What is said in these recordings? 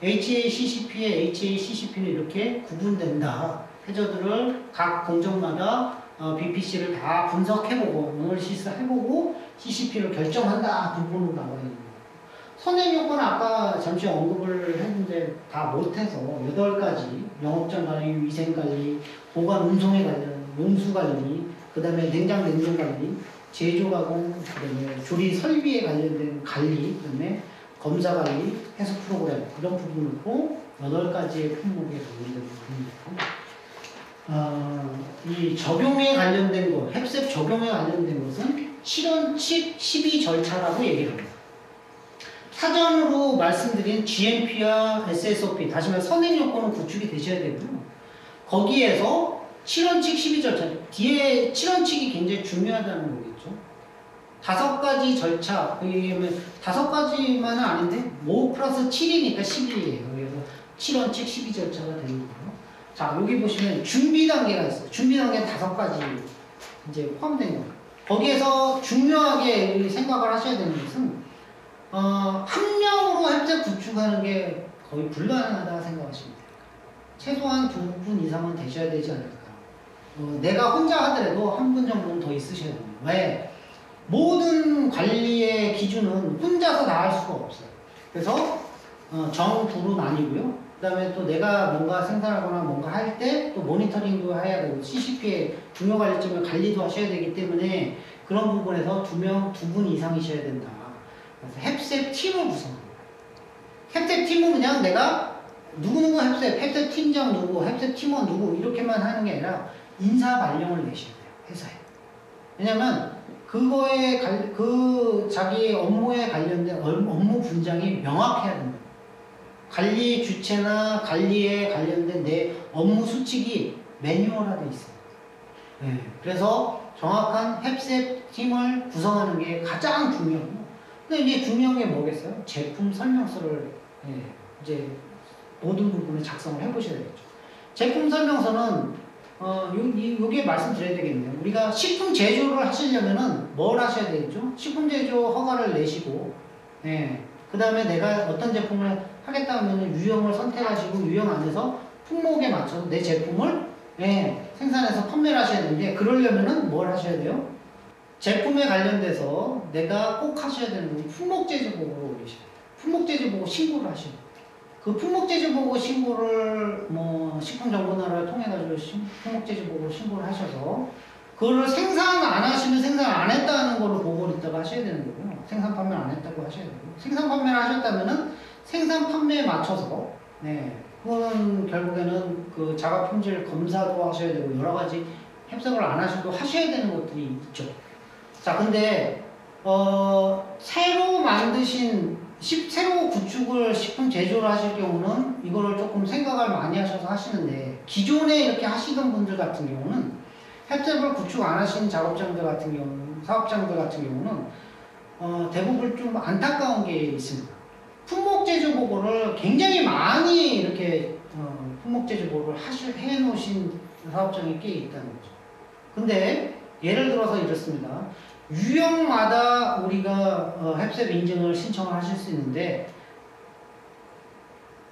HACCP에 HACCP는 이렇게 구분된다. 해저들을 각 공정마다 BPC를 다 분석해보고, 어널리시스 해보고, CCP를 결정한다. 부분으로 나와 있는 거예요. 선행 요건 아까 잠시 언급을 했는데 다 못해서 8가지, 영업장 관리, 위생 관리, 보관 운송에 관련, 용수 관리, 그 다음에 냉장 냉동 관리, 제조 가공, 그 다음에 조리 설비에 관련된 관리, 그 다음에 검사 관리, 해석 프로그램, 그런 부분으로 8가지의 품목에 관련된 부분이고, 이 적용에 관련된 것, 햅셉 적용에 관련된 것은 실원칙 12절차라고 얘기를 합니다. 사전으로 말씀드린 GMP와 SSOP, 다시 말해 선행요건은 구축이 되셔야 되고요. 거기에서 7원칙 12절차, 뒤에 7원칙이 굉장히 중요하다는 거겠죠. 5가지 절차, 그러면 5가지만은 아닌데 5 플러스 7이니까 11이에요. 그래서 7원칙 12절차가 되는 거예요. 자, 여기 보시면 준비 단계가 있어요. 준비 단계는 5가지 이제 포함된 거예요. 거기에서 중요하게 생각을 하셔야 되는 것은 한 명으로 햅셉 구축하는 게 거의 불가능하다 생각하시면 돼요. 최소한 2분 이상은 되셔야 되지 않을까. 내가 혼자 하더라도 1분 정도는 더 있으셔야 됩니다. 왜? 모든 관리의 기준은 혼자서 다 할 수가 없어요. 그래서 정부로 나뉘고요. 그 다음에 또 내가 뭔가 생산하거나 뭔가 할 때 또 모니터링도 해야 되고 CCP의 중요 관리점을 관리도 하셔야 되기 때문에 그런 부분에서 2분 이상이셔야 된다. 그래서 햅셉 팀을 구성합니다. 햅셉 팀은 그냥 내가 누구누구 햅셉 팀장 누구, 햅셉 팀원 누구 이렇게만 하는 게 아니라 인사 발령을 내셔야 돼요. 회사에. 왜냐면 그거에 그 자기 업무에 관련된 업무 분장이 명확해야 됩니다. 관리 주체나 관리에 관련된 내 업무 수칙이 매뉴얼화되어 있어요. 네. 그래서 정확한 햅셉 팀을 구성하는 게 가장 중요하고, 근데 이제 중요한 게 뭐겠어요? 제품 설명서를 이제 모든 부분을 작성을 해보셔야 되겠죠. 제품 설명서는 요게 말씀드려야 되겠네요. 우리가 식품 제조를 하시려면은 뭘 하셔야 되겠죠? 식품 제조 허가를 내시고, 그 다음에 내가 어떤 제품을 하겠다 하면 유형을 선택하시고 유형 안에서 품목에 맞춰서 내 제품을 생산해서 판매를 하셔야 되는데, 그러려면은 뭘 하셔야 돼요? 제품에 관련돼서 내가 꼭 하셔야 되는 건 품목 제조 보고를 올리셔야 돼요. 품목 제조 보고 신고를 하셔야 돼요. 그 품목 제조 보고 신고를 식품정보나라를 통해 가지고 품목 제조 보고 신고를 하셔서 그거를 생산 안 하시면 생산 안 했다는 거를 보고를 이따가 하셔야 되는 거고요. 생산 판매 안 했다고 하셔야 되고, 생산 판매를 하셨다면은 생산 판매에 맞춰서 그거는 결국에는 그 자가 품질 검사도 하셔야 되고 여러 가지 햅셉을 안 하셔도 하셔야 되는 것들이 있죠. 자, 근데 새로 만드신 새로 구축을 식품 제조를 하실 경우는 이거를 조금 생각을 많이 하셔서 하시는데, 기존에 이렇게 하시던 분들 같은 경우는 햅셉을 구축 안 하신 작업장들 같은 경우는, 사업장들 같은 경우는 대부분 좀 안타까운 게 있습니다. 품목 제조 보고를 굉장히 많이 이렇게 품목 제조 보고를 해 놓으신 사업장이 꽤 있다는 거죠. 근데 예를 들어서 이렇습니다. 유형마다 우리가 햅셉 인증을 신청을 하실 수 있는데,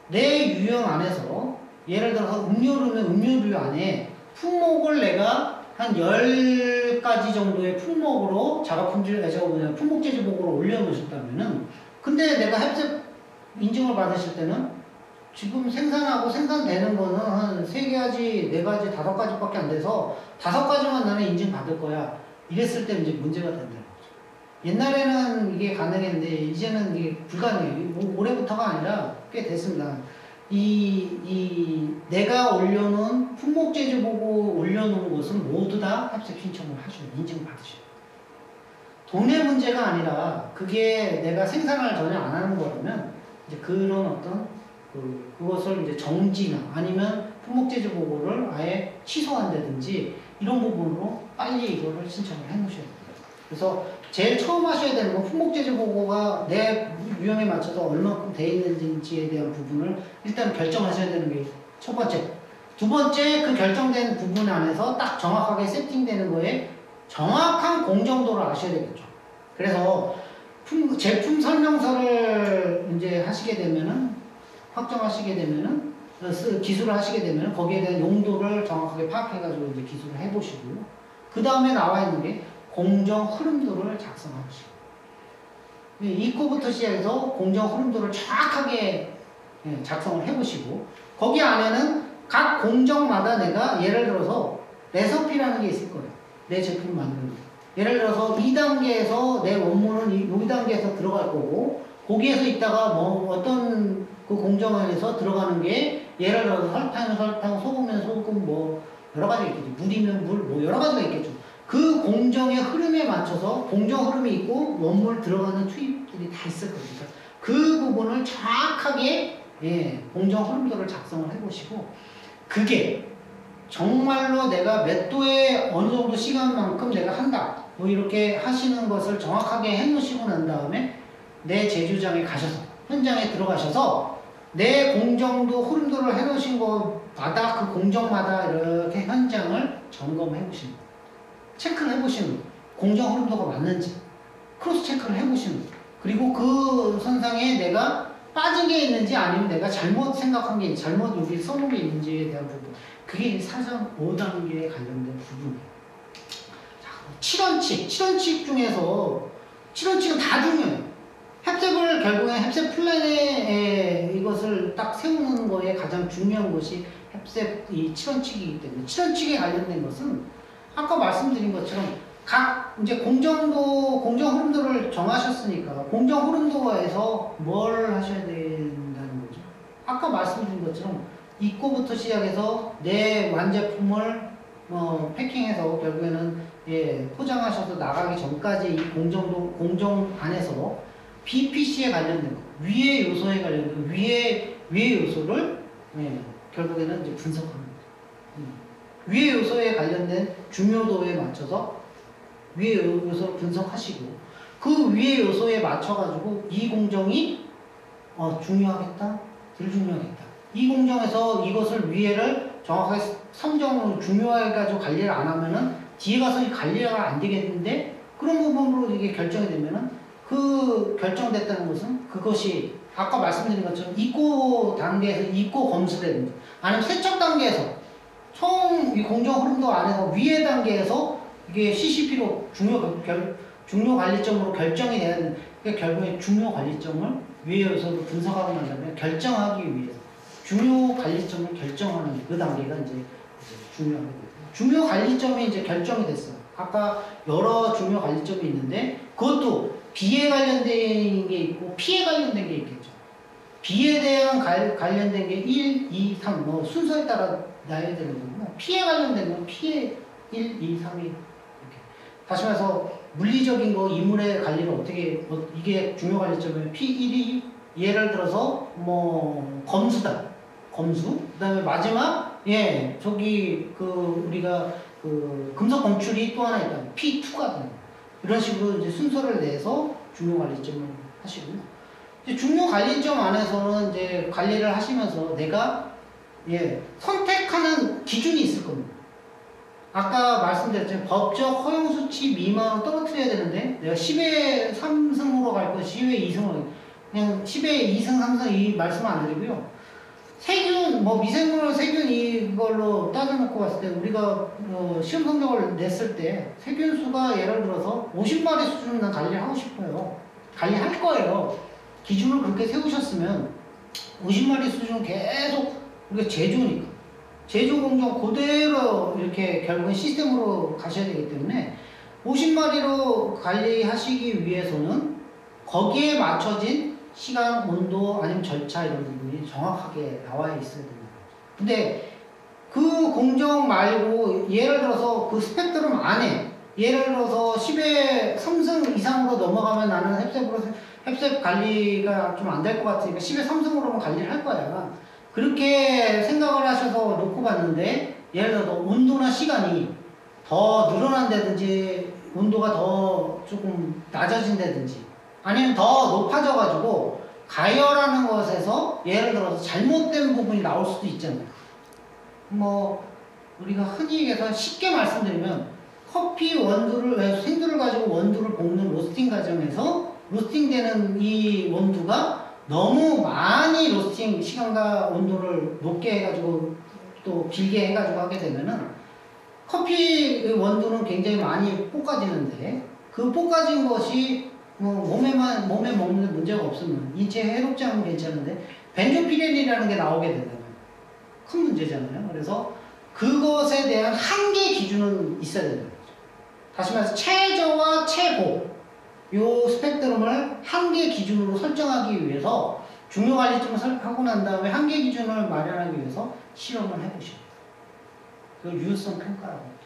내 유형 안에서 예를 들어서 음료류면 음료류 안에 품목을 내가 한 10가지 정도의 품목으로 품목 제조 보고를 올려놓으셨다면은, 근데 내가 햅셉 인증을 받으실 때는 지금 생산하고 생산되는 거는 한 3가지, 4가지, 5가지밖에 안 돼서 5가지만 나는 인증 받을 거야. 이랬을 때 이제 문제가 된다는 거죠. 옛날에는 이게 가능했는데 이제는 이게 불가능해요. 올해부터가 아니라 꽤 됐습니다. 내가 올려놓은 품목 제조 보고 올려놓은 것은 모두 다 햅셉 신청을 하셔요. 인증 받으셔요. 돈의 문제가 아니라 그게 내가 생산을 전혀 안 하는 거라면 이제 그런 어떤 그것을 이제 정지나 아니면 품목 제조 보고를 아예 취소한다든지 이런 부분으로 빨리 이거를 신청을 해 놓으셔야 됩니다. 그래서 제일 처음 하셔야 되는 건 품목 제조 보고가 내 유형에 맞춰서 얼마큼 돼 있는지에 대한 부분을 일단 결정하셔야 되는 게 첫 번째. 두 번째, 그 결정된 부분 안에서 딱 정확하게 세팅되는 거에 정확한 공정도를 아셔야 되겠죠. 그래서 제품 설명서를 이제 하시게 되면은 확정하시게 되면은 기술을 하시게 되면 거기에 대한 용도를 정확하게 파악해가지고 이제 기술을 해보시고요. 그 다음에 나와 있는 게 공정 흐름도를 작성하시고 입구부터 시작해서 공정 흐름도를 정확하게 작성을 해보시고 거기 안에는 각 공정마다 내가 예를 들어서 레시피라는 게 있을 거예요. 내 제품을 만드는 거. 예를 들어서 2단계에서 내 원문은 2단계에서 들어갈 거고 거기에서 있다가 뭐 어떤 그 공정 안에서 들어가는 게 예를 들어서 설탕이면 설탕, 소금이면 소금 뭐 여러 가지가 있겠죠. 물이면 물 뭐 여러 가지가 있겠죠. 그 공정의 흐름에 맞춰서 공정 흐름이 있고 원물 들어가는 투입들이 다 있을 겁니다. 그 부분을 정확하게 공정 흐름도를 작성을 해보시고 그게 정말로 내가 몇 도에 어느 정도 시간만큼 내가 한다 뭐 이렇게 하시는 것을 정확하게 해놓으시고 난 다음에 내 제조장에 가셔서 현장에 들어가셔서 내 공정도 흐름도를 해놓으신 것마다 그 공정마다 이렇게 현장을 점검해 보시는 거예요. 체크를 해보시는 거예요. 공정 흐름도가 맞는지 크로스 체크를 해보시는 거예요. 그리고 그 선상에 내가 빠진 게 있는지 아니면 내가 잘못 생각한 게 잘못 여기 써놓은 게 있는지에 대한 부분 그게 사상 5단계에 관련된 부분이에요. 자, 7원칙 중에서 7원칙은 다 중요해요. 햅셉을 결국에 햅셉 플랜에 이것을 딱 세우는 거에 가장 중요한 것이 햅셉 이 7원칙이기 때문에 7원칙에 관련된 것은 아까 말씀드린 것처럼 각 이제 공정 흐름도를 정하셨으니까 공정 흐름도에서 뭘 하셔야 된다는 거죠. 아까 말씀드린 것처럼 입고부터 시작해서 내 완제품을 패킹해서 결국에는 포장하셔서 나가기 전까지 이 공정 안에서 BPC에 관련된 거, 위의 요소에 관련된 거, 위의 요소를 결국에는 이제 분석하는 거죠. 위의 요소에 관련된 중요도에 맞춰서 위의 요소를 분석하시고 그 위의 요소에 맞춰가지고 이 공정이 중요하겠다, 덜 중요하겠다. 이 공정에서 이것을 위에를 정확하게 선정으로 중요해가지고 관리를 안 하면은 뒤에 가서 이 관리가 안 되겠는데 그런 부분으로 이게 결정이 되면은 그 결정됐다는 것은 그것이 아까 말씀드린 것처럼 입고 단계에서 입고 검수라든지 아니면 세척 단계에서 총 이 공정 흐름도 안에서 위에 단계에서 이게 CCP로 중요 관리점으로 결정이 돼야 되는 그러니까 결국에 중요 관리점을 위에 요소로 분석하고 난 다음에 결정하기 위해서 중요 관리점을 결정하는 그 단계가 이제 중요한 거예요. 중요 관리점이 이제 결정이 됐어요. 아까 여러 중요 관리점이 있는데 그것도 B에 관련된 게 있고 P에 관련된 게 있겠죠. B에 대한 관련된 게 1, 2, 3 뭐 순서에 따라 나야 되는 거고 P에 관련된 건 P에 1, 2, 3이 이렇게. 다시 말해서 물리적인 거 이물의 관리를 어떻게 이게 중요 관리점이면 P1이 예를 들어서 뭐 검수다. 검수. 그다음에 마지막 저기 우리가 금속 검출이 또 하나 있다. P2가 되는 거예요. 이런 식으로 이제 순서를 내서 중요 관리점을 하시고요. 이제 중요 관리점 안에서는 이제 관리를 하시면서 내가 선택하는 기준이 있을 겁니다. 아까 말씀드렸지만 법적 허용 수치 미만으로 떨어뜨려야 되는데 내가 10의 3승으로 갈 거, 10의 2승으로 그냥 10의 2승, 3승 이 말씀 안 드리고요. 세균, 미생물 세균 이걸로 따져놓고 봤을 때 우리가 시험 성적을 냈을 때 세균 수가 예를 들어서 50마리 수준은 난 관리를 하고 싶어요. 관리할 거예요. 기준을 그렇게 세우셨으면 50마리 수준은 계속 우리가 제조니까 제조 공정 그대로 이렇게 결국은 시스템으로 가셔야 되기 때문에 50마리로 관리하시기 위해서는 거기에 맞춰진 시간, 온도, 아니면 절차 이런 부분이 정확하게 나와 있어야 됩니다. 근데 그 공정 말고 예를 들어서 그 스펙트럼 안에 예를 들어서 10의 3승 이상으로 넘어가면 나는 햅셉 관리가 좀 안 될 것 같으니까 10의 3승으로만 관리를 할 거야. 그렇게 생각을 하셔서 놓고 봤는데 예를 들어서 온도나 시간이 더 늘어난다든지 온도가 더 조금 낮아진다든지 아니면 더 높아져가지고 가열하는 것에서 예를 들어서 잘못된 부분이 나올 수도 있잖아요. 우리가 흔히 얘기해서 쉽게 말씀드리면 커피 생두를 가지고 원두를 볶는 로스팅 과정에서 로스팅되는 이 원두가 너무 많이 로스팅 시간과 온도를 높게 해가지고 또 길게 해가지고 하게 되면은 커피 원두는 굉장히 많이 볶아지는데 그 볶아진 것이 뭐 몸에 먹는 문제가 없으면 인체에 해롭지 않으면 괜찮은데 벤조피렌이라는 게 나오게 되면 큰 문제잖아요. 그래서 그것에 대한 한계 기준은 있어야 된다. 다시 말해서 최저와 최고 요 스펙트럼을 한계 기준으로 설정하기 위해서 중요관리점을 하고 난 다음에 한계 기준을 마련하기 위해서 실험을 해보시고 그걸 유효성 평가라고 합니다.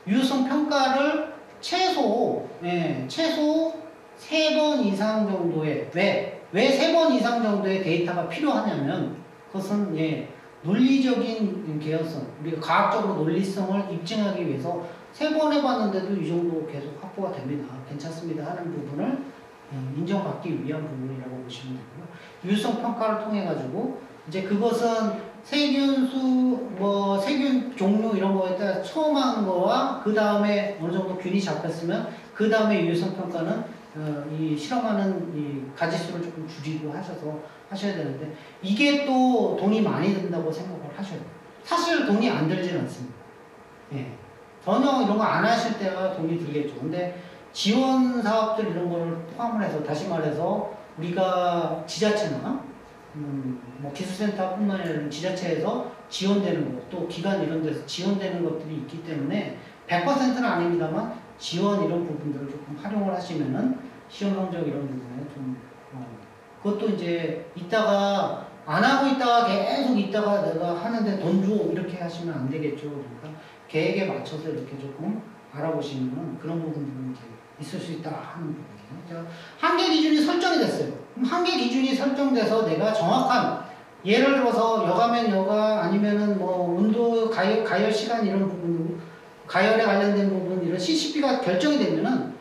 유효성 평가를 최소 3번 이상 정도의 왜 3번 이상 정도의 데이터가 필요하냐면 그것은 논리적인 개연성 우리가 과학적으로 논리성을 입증하기 위해서 3번 해봤는데도 이 정도 계속 확보가 됩니다. 괜찮습니다 하는 부분을 인정받기 위한 부분이라고 보시면 되고요. 유효성 평가를 통해 가지고 이제 그것은 세균수 세균 종류 이런 거에 따라 처음 한 거와 그 다음에 어느 정도 균이 잡혔으면 그 다음에 유효성 평가는 이 실험하는 이 가지수를 조금 줄이고 하셔야 되는데 이게 또 돈이 많이 든다고 생각을 하셔야 돼요. 사실 돈이 안 들지는 않습니다. 전혀 이런 거 안 하실 때가 돈이 들겠죠. 근데 지원 사업들 이런 거를 포함을 해서 다시 말해서 우리가 지자체나 기술센터뿐만 아니라 지자체에서 지원되는 것, 또 기관 이런 데서 지원되는 것들이 있기 때문에 100%는 아닙니다만 지원 이런 부분들을 조금 활용을 하시면은 시험 성적 이런 부분에 좀 그것도 이제 이따가 안 하고 있다가 계속 있다가 내가 하는데 돈 줘 이렇게 하시면 안 되겠죠. 그러니까 계획에 맞춰서 이렇게 조금 알아보시면 그런 부분들은 이제 있을 수 있다 하는 부분이에요. 한계 기준이 설정이 됐어요. 그럼 한계 기준이 설정돼서 내가 정확한 예를 들어서 여가면 여가 아니면은 온도 가열 시간 이런 부분 가열에 관련된 부분 이런 CCP가 결정이 되면은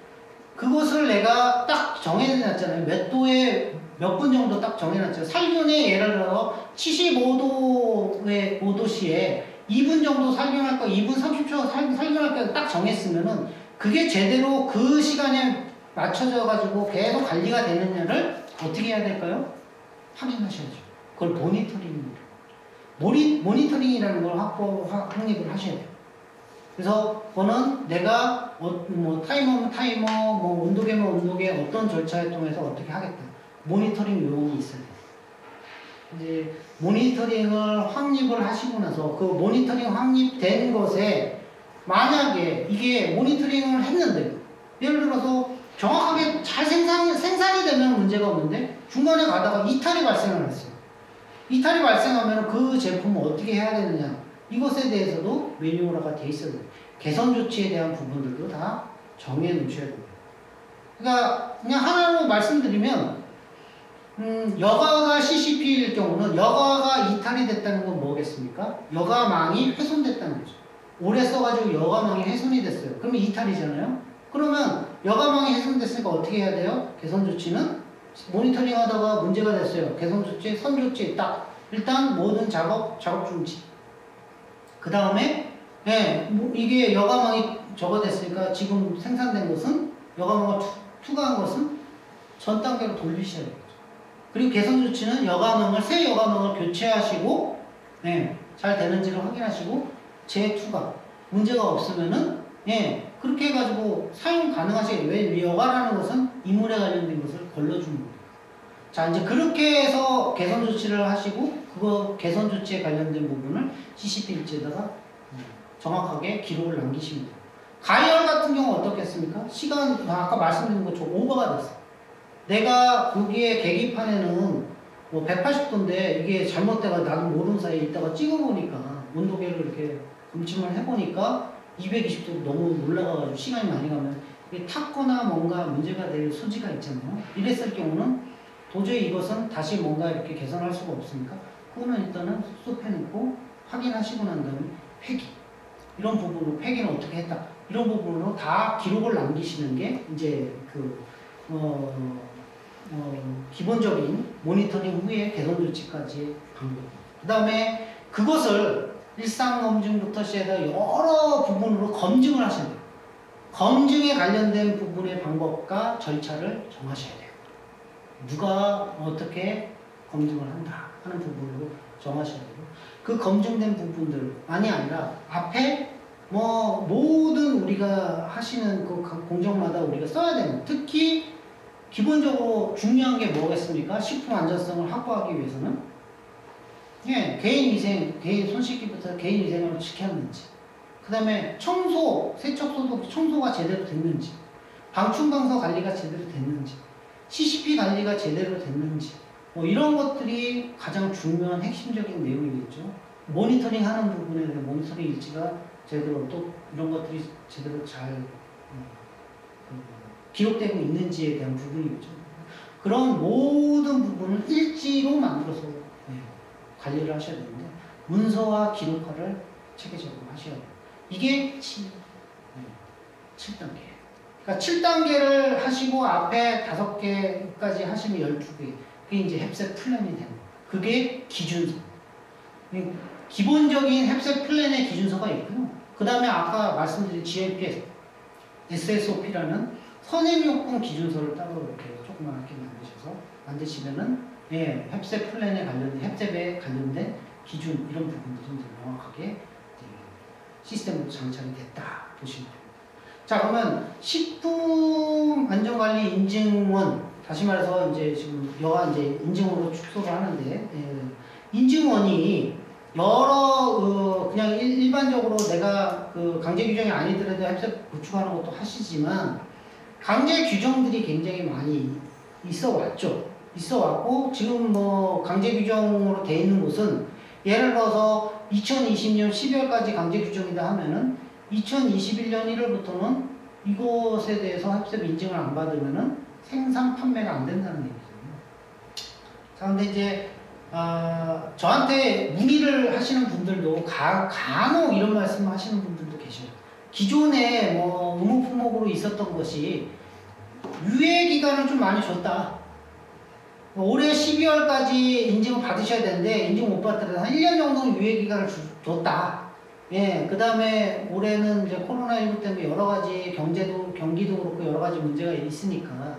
그것을 내가 딱 정해놨잖아요. 몇 도에 몇 분 정도 딱 정해놨죠. 살균에 예를 들어 75도의 5도씨에 2분 정도 살균할 거, 2분 30초 살균할 거 딱 정했으면은 그게 제대로 그 시간에 맞춰져 가지고 계속 관리가 되느냐를 어떻게 해야 될까요? 확인하셔야죠. 그걸 모니터링입니다. 모니터링이라는 걸 확립을 하셔야 돼요. 그래서 그거는 내가 타이머면 타이머, 온도계면 온도계 어떤 절차를 통해서 어떻게 하겠다. 모니터링 요원이 있어야 돼요. 이제 모니터링을 확립을 하시고 나서 그 모니터링 확립된 것에 만약에 이게 모니터링을 했는데 예를 들어서 정확하게 잘 생산이 되면 문제가 없는데 중간에 가다가 이탈이 발생을 했어요. 이탈이 발생하면 그 제품을 어떻게 해야 되느냐 이것에 대해서도 매뉴얼화가 돼 있어야 돼요. 개선 조치에 대한 부분들도 다 정해 놓으셔야 돼요. 그러니까 그냥 하나로 말씀드리면 여가가 CCP일 경우는 여가가 이탈이 됐다는 건 뭐겠습니까? 여가망이 훼손됐다는 거죠. 오래 써가지고 여가망이 훼손이 됐어요. 그러면 이탈이잖아요. 그러면 여가망이 훼손됐으니까 어떻게 해야 돼요? 개선 조치는 모니터링 하다가 문제가 됐어요. 개선 조치, 선 조치 딱 일단 모든 작업 중지. 그 다음에 이게 여가망이 저거 됐으니까 지금 생산된 것은 여가망을 투과한 것은 전 단계로 돌리셔야 돼요. 그리고 개선 조치는 새 여가망을 교체하시고 잘 되는지를 확인하시고 재투과 문제가 없으면은 그렇게 해가지고 사용 가능하시게 왜 여가라는 것은 이물에 관련된 것을 걸러주는 거예요. 자 이제 그렇게 해서 개선 조치를 하시고 그거 개선 조치에 관련된 부분을 CCP 일지에다가 정확하게 기록을 남기시면 돼요. 가열 같은 경우 어떻겠습니까? 시간 아까 말씀드린 것처럼 오버가 됐어. 내가 거기에 계기판에는 180도인데 이게 잘못돼가 나도 모르는 사이에 있다가 찍어보니까 온도계를 이렇게 검침을 해보니까 220도로 너무 올라가가지고 시간이 많이 가면 이게 탔거나 뭔가 문제가 될 소지가 있잖아요. 이랬을 경우는 도저히 이것은 다시 뭔가 이렇게 개선할 수가 없으니까 그거는 일단은 스톱해놓고 확인하시고 난 다음에 폐기 이런 부분으로 폐기는 어떻게 했다 이런 부분으로 다 기록을 남기시는 게 이제 기본적인 모니터링 후에 개선 조치까지의 방법입니다. 그 다음에 그것을 일상 검증부터 시작해서 여러 부분으로 검증을 하셔야 돼요. 검증에 관련된 부분의 방법과 절차를 정하셔야 돼요. 누가 어떻게 검증을 한다 하는 부분으로 정하셔야 돼요. 그 검증된 부분들만이 아니라 앞에 뭐 모든 우리가 하시는 그 공정마다 우리가 써야 되는, 특히 기본적으로 중요한 게 뭐겠습니까? 식품 안전성을 확보하기 위해서는 예, 개인 위생, 개인 손 씻기부터 개인 위생을 지켰는지, 그 다음에 청소, 세척소독 청소가 제대로 됐는지, 방충망서 관리가 제대로 됐는지, CCP 관리가 제대로 됐는지, 뭐 이런 것들이 가장 중요한 핵심적인 내용이겠죠. 모니터링 하는 부분에 대한 모니터링 일지가 제대로, 또 이런 것들이 제대로 잘 기록되고 있는지에 대한 부분이겠죠. 그런 모든 부분을 일지로 만들어서 관리를 하셔야 되는데, 문서와 기록화를 체계적으로 하셔야 돼요. 이게 7단계. 그러니까 7단계를 하시고 앞에 5개까지 하시면 12개. 그게 이제 햅셋 플랜이 되는 거예요. 그게 기준서. 기본적인 햅셋 플랜의 기준서가 있고요. 그 다음에 아까 말씀드린 GMP, SSOP라는 선행요건 기준서를 따로 이렇게 조그맣게 만드시면은 예, 햅셋 플랜에 관련된, 햅셋에 관련된 기준, 이런 부분들이 이제 명확하게 시스템으로 장착이 됐다 보시면 됩니다. 자, 그러면 식품 안전관리 인증원, 다시 말해서 이제 지금 여하 이제 인증으로 축소를 하는데, 예, 인증원이 여러 그냥 일반적으로 내가 그 강제 규정이 아니더라도 햅셋 구축하는 것도 하시지만, 강제 규정들이 굉장히 많이 있어 왔죠. 있어 왔고, 지금 뭐 강제 규정으로 돼 있는 곳은, 예를 들어서 2020년 12월까지 강제 규정이다 하면은 2021년 1월부터는 이것에 대해서 햅셋 인증을 안 받으면은 생산 판매가 안 된다는 얘기잖아요. 자, 근데 이제 저한테 문의를 하시는 분들도 간혹 이런 말씀 하시는 분들도 계셔요. 기존에 뭐 의무 품목으로 있었던 것이 유예 기간을 좀 많이 줬다. 올해 12월까지 인증을 받으셔야 되는데 인증 못 받더라도 한 1년 정도 유예 기간을 줬다. 예, 그 다음에 올해는 이제 코로나19 때문에 여러 가지 경기도 그렇고 여러 가지 문제가 있으니까,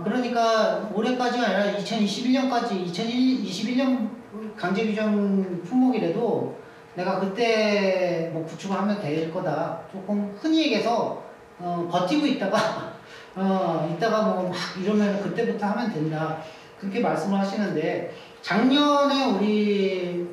그러니까 올해까지가 아니라 2021년까지, 2021년 강제 규정 품목이라도 내가 그때 뭐 구축을 하면 될 거다. 조금 흔히 얘기해서, 버티고 있다가, 이따가 뭐 막 이러면 그때부터 하면 된다. 그렇게 말씀을 하시는데, 작년에 우리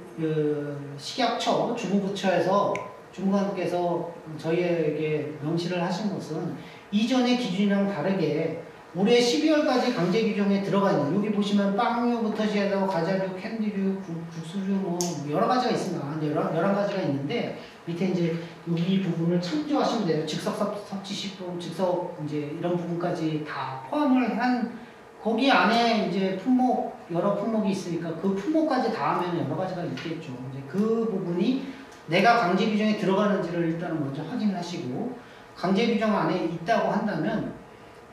식약처, 주무부처에서 주무관께서 저희에게 명시를 하신 것은 이전의 기준이랑 다르게 올해 12월까지 강제 규정에 들어가 있는, 여기 보시면 빵류부터 시작해서 과자류, 캔디류, 국수류 뭐 여러 가지가 있습니다. 11가지가 있는데 밑에 이제 여기 부분을 참조하시면 돼요. 즉석 섭취식품, 즉석 이제 이런 부분까지 다 포함을 한, 거기 안에 이제 품목, 여러 품목이 있으니까 그 품목까지 다 하면 여러 가지가 있겠죠. 이제 그 부분이 내가 강제 규정에 들어가는지를 일단은 먼저 확인하시고, 강제 규정 안에 있다고 한다면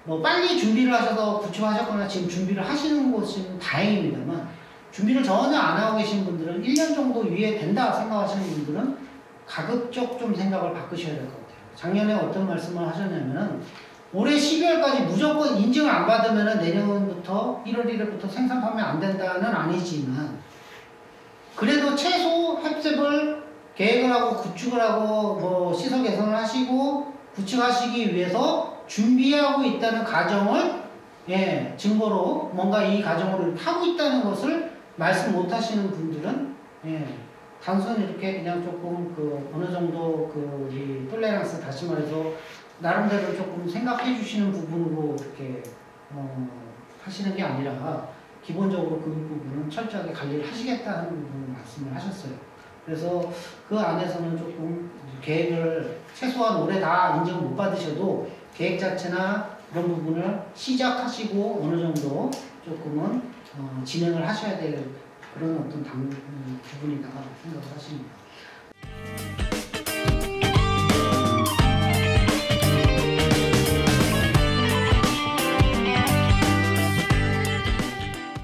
뭐 빨리 준비를 하셔서 구축하셨거나 지금 준비를 하시는 것은 다행입니다만, 준비를 전혀 안 하고 계신 분들은 1년 정도 유예된다 생각하시는 분들은 가급적 좀 생각을 바꾸셔야 될 것 같아요. 작년에 어떤 말씀을 하셨냐면은 올해 12월까지 무조건 인증을 안 받으면 내년부터 1월 1일부터 생산 판매 안 된다는 아니지만, 그래도 최소 햅셋을 계획을 하고 구축을 하고 뭐 시설 개선을 하시고 구축하시기 위해서 준비하고 있다는 가정을, 예, 증거로 뭔가 이 가정을 하고 있다는 것을 말씀 못 하시는 분들은, 예, 단순히 이렇게 그냥 조금 그 어느 정도 그 이 톨레랑스, 다시 말해서 나름대로 조금 생각해 주시는 부분으로 이렇게 하시는 게 아니라 기본적으로 그 부분은 철저하게 관리를 하시겠다는 부분을 말씀을 하셨어요. 그래서 그 안에서는 조금 계획을 최소한 올해 다 인정 못 받으셔도 계획 자체나 이런 부분을 시작하시고 어느 정도 조금은 진행을 하셔야 될 그런 어떤 부분이다 생각을 하십니다.